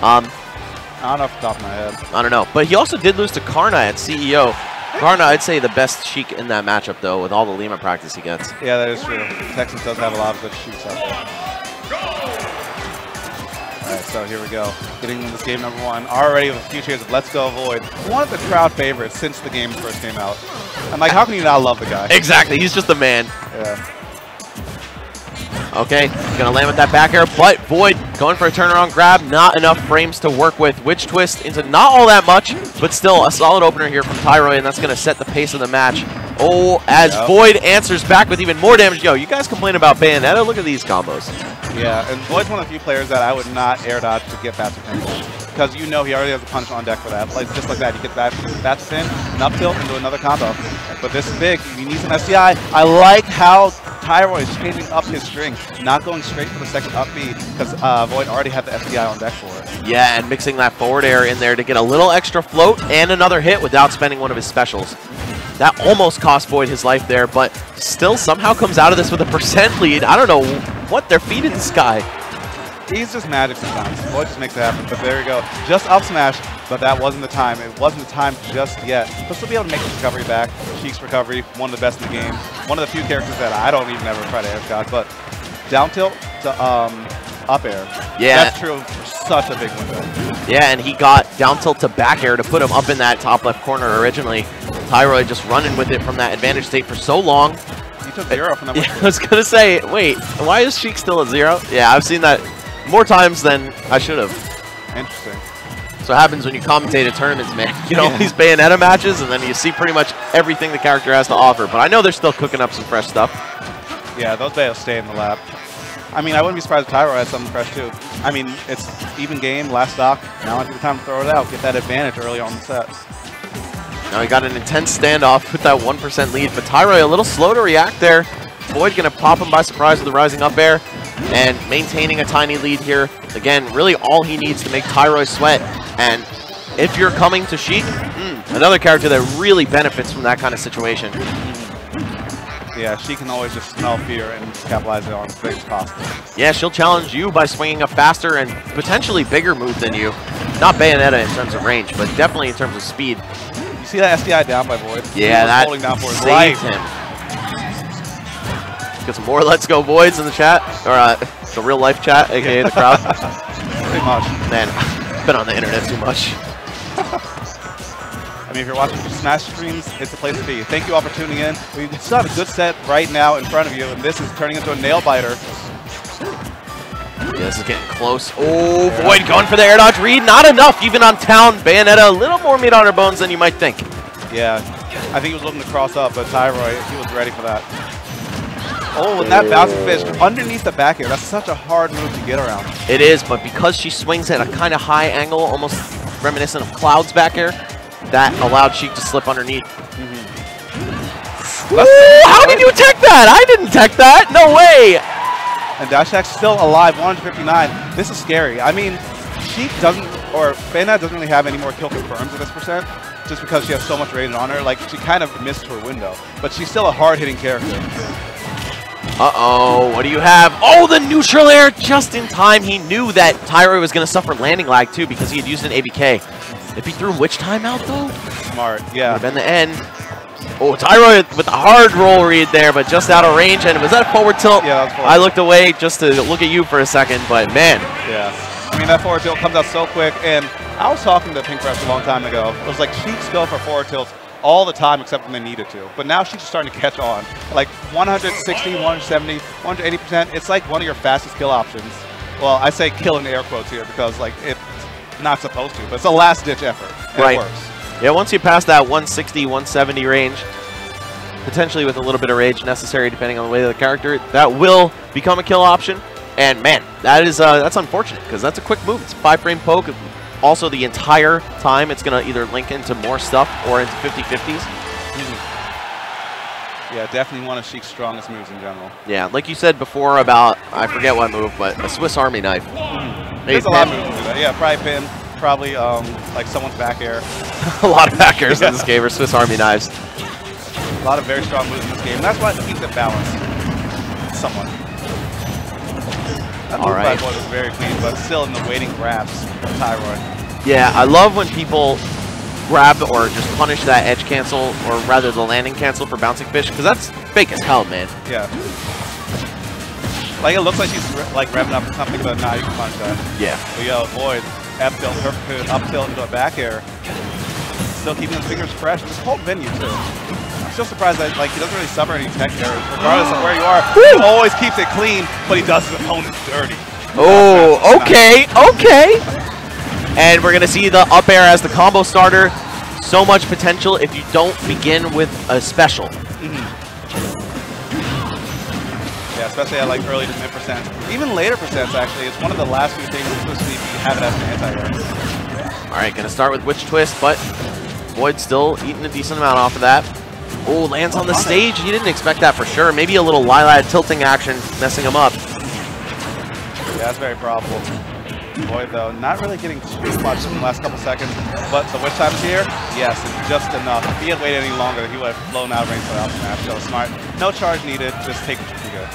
I don't know off the top of my head. I don't know. But he also did lose to Karna at CEO. Karna, I'd say the best Sheik in that matchup, though, with all the Lima practice he gets. Yeah, that is true. Texas does have a lot of good shoots out there. All right, so here we go. Getting into this game number 1. Already with a few cheers of Let's Go Void. One of the crowd favorites since the game first came out. I'm like, how can you not love the guy? Exactly. He's just the man. Yeah. Okay, gonna land with that back air, but Void going for a turnaround grab. Not enough frames to work with. Witch Twist into not all that much, but still a solid opener here from Tyroy, and that's gonna set the pace of the match. Oh, as Void answers back with even more damage. Yo, you guys complain about Bayonetta. Look at these combos. Yeah, and Void's one of the few players that I would not air dodge to get faster pin. Because you know he already has a punish on deck for that. Like, just like that, he gets that spin, an up tilt into another combo. But this is big. He needs some SDI. I like how Tyroy is changing up his string, not going straight for the second up B, because Void already had the SDI on deck for it. Yeah, and mixing that forward air in there to get a little extra float and another hit without spending one of his specials. That almost cost Void his life there, but still somehow comes out of this with a % lead. I don't know what they're feeding this guy. He's just magic sometimes. Void just makes it happen. But there you go. Just up smash, but that wasn't the time. It wasn't the time just yet. But still be able to make his recovery back. Sheik's recovery, one of the best in the game. One of the few characters that I don't even ever try to air shot. But down tilt to up air. Yeah. That's true for such a big window. Yeah, and he got down tilt to back air to put him up in that top left corner originally. Tyroy just running with it from that advantage state for so long. He took 0 from that. Yeah, I was going to say, wait, why is Sheik still at 0? Yeah, I've seen that more times than I should have. Interesting. So it happens when you commentate at tournaments, man. You know, these Bayonetta matches, and then you see pretty much everything the character has to offer. But I know they're still cooking up some fresh stuff. Yeah, those Bayos stay in the lab. I mean, I wouldn't be surprised if Tyroy had something fresh, too. I mean, it's even game, last stock. Now might be the time to throw it out, get that advantage early on in the set. Now he got an intense standoff with that 1% lead, but Tyroy a little slow to react there. Void going to pop him by surprise with the rising up air and maintaining a tiny lead here. Again, really all he needs to make Tyroy sweat. And if you're coming to Sheik, another character that really benefits from that kind of situation. Yeah, she can always just smell fear and capitalize it on as big as possible. Yeah, she'll challenge you by swinging a faster and potentially bigger move than you. Not Bayonetta in terms of range, but definitely in terms of speed. You see that SDI down by Void? Yeah, that holding down for his saved him. Get some more Let's Go Voids in the chat, or the real life chat, aka the crowd. Pretty much. Man, I've been on the internet too much. I mean, if you're watching Smash streams, it's the place to be. Thank you all for tuning in. We still have a good set right now in front of you, and this is turning into a nail biter. Yeah, this is getting close. Oh, Void going for the air dodge read. Not enough, even on town. Bayonetta, a little more meat on her bones than you might think. Yeah, I think he was looking to cross up, but Tyroy, he was ready for that. Oh, and that bouncing fish underneath the back air. That's such a hard move to get around. It is, but because she swings at a kind of high angle, almost reminiscent of Cloud's back air, that allowed Sheik to slip underneath. Ooh, how did you tech that? I didn't tech that. No way. And Dash Attack's still alive, 159. This is scary. I mean, Sheik doesn't, or Bayonetta doesn't really have any more kill confirms at this %, just because she has so much rated on her. Like, she kind of missed her window, but she's still a hard-hitting character. Uh-oh, what do you have? Oh, the neutral air just in time. He knew that Tyroy was going to suffer landing lag, too, because he had used an ABK. If he threw Witch timeout, though? Smart, yeah. Would have been the end. Oh, Tyroy with a hard roll read there, but just out of range. And was that a forward tilt? Yeah, that was forward. I looked away just to look at you for a second, but man. Yeah. I mean, that forward tilt comes out so quick. And I was talking to Pink Fresh a long time ago. It was like Sheiks go for forward tilts all the time except when they needed to. But now she's starting to catch on. Like 160, 170, 180%. It's like one of your fastest kill options. Well, I say kill in air quotes here because like it's not supposed to, but it's a last-ditch effort. And it works. Yeah, once you pass that 160, 170 range, potentially with a little bit of rage necessary depending on the way of the character, that will become a kill option. And man, that is that's unfortunate because that's a quick move. It's a 5-frame poke. Also, the entire time it's going to either link into more stuff or into 50-50s. Yeah, definitely one of Sheik's strongest moves in general. Yeah, like you said before about, I forget what move, but a Swiss Army knife. There's a lot of moves to do that. Yeah, probably pin, probably like someone's back air. A lot of back airs in this game are Swiss Army knives. A lot of very strong moves in this game. And that's why it keeps it balanced. Somewhat. That move by Void was very clean, but still in the waiting grabs from Tyroy. Yeah, I love when people grab or just punish that edge cancel, or rather the landing cancel for bouncing fish, because that's fake as hell, man. Yeah. Like, it looks like she's like revving up or something, but now you can punish that. Yeah. But yo, Void, F tilt, perfect up tilt into a back air. Still keeping his fingers fresh. This whole venue, too. I'm still surprised that like he doesn't really suffer any tech errors, regardless of where you are. He always keeps it clean, but he does his opponent dirty. Oh, okay, okay. And we're going to see the up air as the combo starter. So much potential if you don't begin with a special. Yeah, especially at like early to mid percents. Even later percents, actually. It's one of the last few things, especially if you have it as an anti-air. All right, going to start with Witch Twist, but Void still eating a decent amount off of that. Oh, lands on the stage. He didn't expect that for sure. Maybe a little Lilad tilting action messing him up. Yeah, that's very probable. Void, though, not really getting too much in the last couple seconds, but the Witch Time's here, yes, it's just enough. If he had waited any longer, he would have blown out range for the out smash. So smart. No charge needed, just take it pretty good.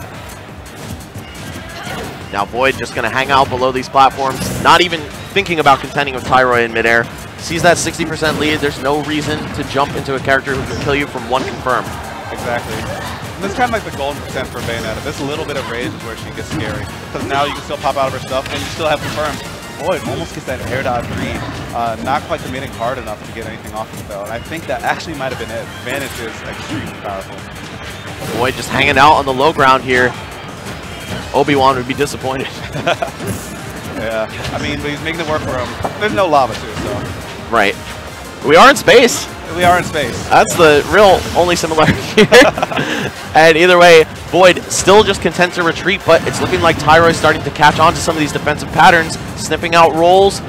Now Void just going to hang out below these platforms, not even thinking about contending with Tyroy in midair. Sees that 60% lead, there's no reason to jump into a character who can kill you from one confirm. Exactly. And this is kind of like the golden percent for Bayonetta. This little bit of rage is where she gets scary. Because now you can still pop out of her stuff and you still have confirmed. Void almost gets that air dodge read. Not quite committing hard enough to get anything off of it though. And I think that actually might have been it. Advantage is extremely powerful. Void just hanging out on the low ground here. Obi-Wan would be disappointed. Yeah, I mean, but he's making it work for him. There's no lava too, so. Right. We are in space. We are in space. That's the real only similarity here. And either way, Void still just content to retreat, but it's looking like Tyroy's starting to catch on to some of these defensive patterns, sniffing out rolls,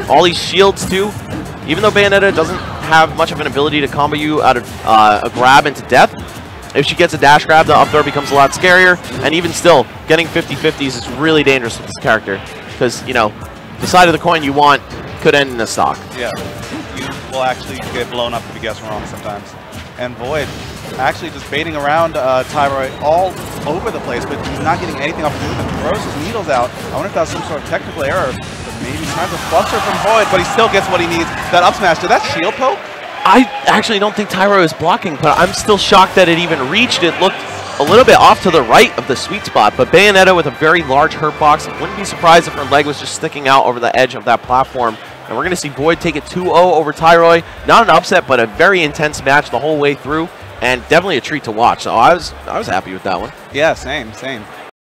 all these shields too. Even though Bayonetta doesn't have much of an ability to combo you out of a grab into death, if she gets a dash grab, the up throw becomes a lot scarier. And even still, getting 50-50s is really dangerous with this character. Because, you know, the side of the coin you want could end in a stock. Yeah, you will actually get blown up if you guess wrong sometimes. And Void actually just baiting around Tyroy all over the place, but he's not getting anything off the movement. Throws his needles out. I wonder if that's some sort of technical error. But maybe trying to fluster from Void, but he still gets what he needs. That up smash, did that shield poke? I actually don't think Tyroy was blocking, but I'm still shocked that it even reached. It looked a little bit off to the right of the sweet spot, but Bayonetta with a very large hurt box. Wouldn't be surprised if her leg was just sticking out over the edge of that platform. And we're going to see Void take it 2-0 over Tyroy. Not an upset, but a very intense match the whole way through, and definitely a treat to watch. So I was happy with that one. Yeah, same.